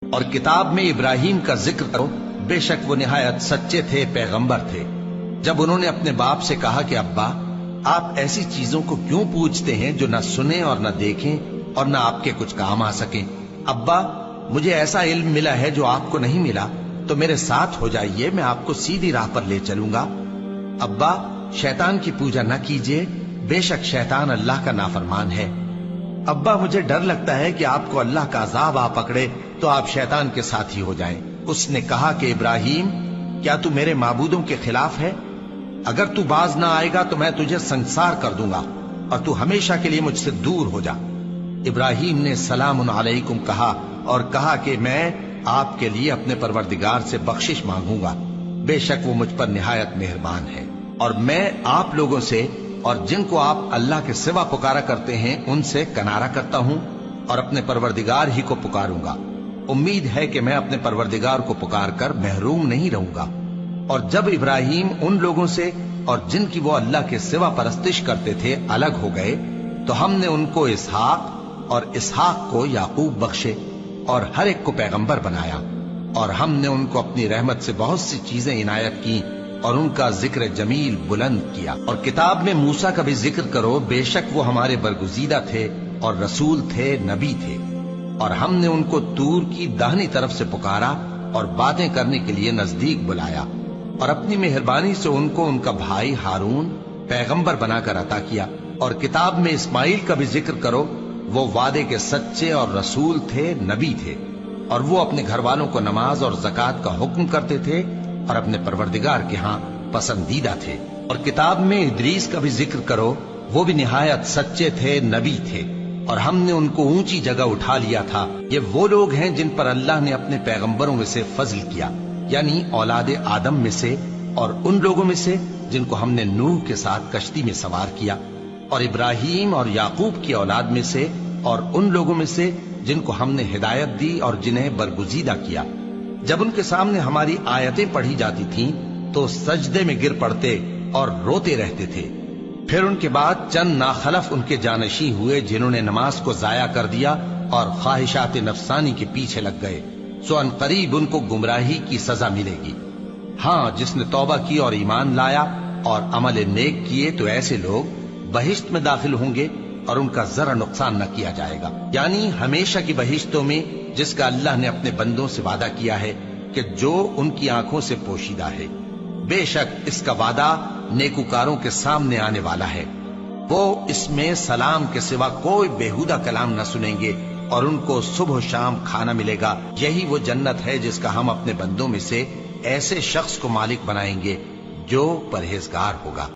اور کتاب میں ابراہیم کا ذکر کرو، بے شک وہ نہایت سچے تھے، پیغمبر تھے۔ جب انہوں نے اپنے باپ سے کہا کہ ابا، آپ ایسی چیزوں کو کیوں پوچھتے ہیں جو نہ سنیں اور نہ دیکھیں اور نہ آپ کے کچھ کام آ سکیں؟ ابا، مجھے ایسا علم ملا ہے جو آپ کو نہیں ملا، تو میرے ساتھ ہو جائیے، میں آپ کو سیدھی راہ پر لے چلوں گا۔ ابا، شیطان کی پوجا نہ کیجیے، بے شک شیطان اللہ کا نافرمان ہے۔ ابا، مجھے ڈر لگتا ہے کہ آپ کو اللہ کا عذاب آ پکڑے تو آپ شیطان کے ساتھی ہو جائیں۔ اس نے کہا کہ ابراہیم، کیا تو میرے معبودوں کے خلاف ہے؟ اگر تو باز نہ آئے گا تو میں تجھے سنسار کر دوں گا اور تو ہمیشہ کے لیے مجھ سے دور ہو جا۔ ابراہیم نے سلام علیکم کہا اور کہا کہ میں آپ کے لیے اپنے پروردگار سے بخشش مانگوں گا، بے شک وہ مجھ پر نہایت مہربان ہے۔ اور میں آپ لوگوں سے اور جن کو آپ اللہ کے سوا پکارا کرتے ہیں ان سے کنارہ کرتا ہوں اور اپنے پروردگار ہی کو پکاروں گا۔ امید ہے کہ میں اپنے پروردگار کو پکار کر محروم نہیں رہوں گا۔ اور جب ابراہیم ان لوگوں سے اور جن کی وہ اللہ کے سوا پرستش کرتے تھے الگ ہو گئے تو ہم نے ان کو اسحاق اور اسحاق کو یعقوب بخشے اور ہر ایک کو پیغمبر بنایا، اور ہم نے ان کو اپنی رحمت سے بہت سی چیزیں عنایت کی اور ان کا ذکر جمیل بلند کیا۔ اور کتاب میں موسیٰ کا بھی ذکر کرو، بے شک وہ ہمارے برگزیدہ تھے اور رسول تھے، نبی تھے، اور ہم نے ان کو طور کی داہنی طرف سے پکارا اور باتیں کرنے کے لیے نزدیک بلایا، اور اپنی مہربانی سے ان کو ان کا بھائی ہارون پیغمبر بنا کر عطا کیا۔ اور کتاب میں اسماعیل کا بھی ذکر کرو، وہ وعدے کے سچے اور رسول تھے، نبی تھے، اور وہ اپنے گھر والوں کو نماز اور زکوٰۃ کا حکم کرتے تھے اور اپنے پروردگار کے ہاں پسندیدہ تھے۔ اور کتاب میں ادریس کا بھی ذکر کرو، وہ بھی نہایت سچے تھے، نبی تھے، اور ہم نے ان کو اونچی جگہ اٹھا لیا تھا۔ یہ وہ لوگ ہیں جن پر اللہ نے اپنے پیغمبروں میں سے فضل کیا، یعنی اولاد آدم میں سے، اور ان لوگوں میں سے جن کو ہم نے نوح کے ساتھ کشتی میں سوار کیا، اور ابراہیم اور یعقوب کی اولاد میں سے، اور ان لوگوں میں سے جن کو ہم نے ہدایت دی اور جنہیں برگزیدہ کیا۔ جب ان کے سامنے ہماری آیتیں پڑھی جاتی تھیں تو سجدے میں گر پڑتے اور روتے رہتے تھے۔ پھر ان کے بعد چند ناخلف ان کے جانشین ہوئے جنہوں نے نماز کو ضائع کر دیا اور خواہشات نفسانی کے پیچھے لگ گئے، سو ان قریب ان کو گمراہی کی سزا ملے گی۔ ہاں، جس نے توبہ کی اور ایمان لایا اور عمل نیک کیے تو ایسے لوگ بہشت میں داخل ہوں گے اور ان کا ذرا نقصان نہ کیا جائے گا، یعنی ہمیشہ کی بہشتوں میں جس کا اللہ نے اپنے بندوں سے وعدہ کیا ہے کہ جو ان کی آنکھوں سے پوشیدہ ہے۔ بے شک اس کا وعدہ نیکوکاروں کے سامنے آنے والا ہے، وہ اس میں سلام کے سوا کوئی بیہودہ کلام نہ سنیں گے اور ان کو صبح و شام کھانا ملے گا۔ یہی وہ جنت ہے جس کا ہم اپنے بندوں میں سے ایسے شخص کو مالک بنائیں گے جو پرہیزگار ہوگا۔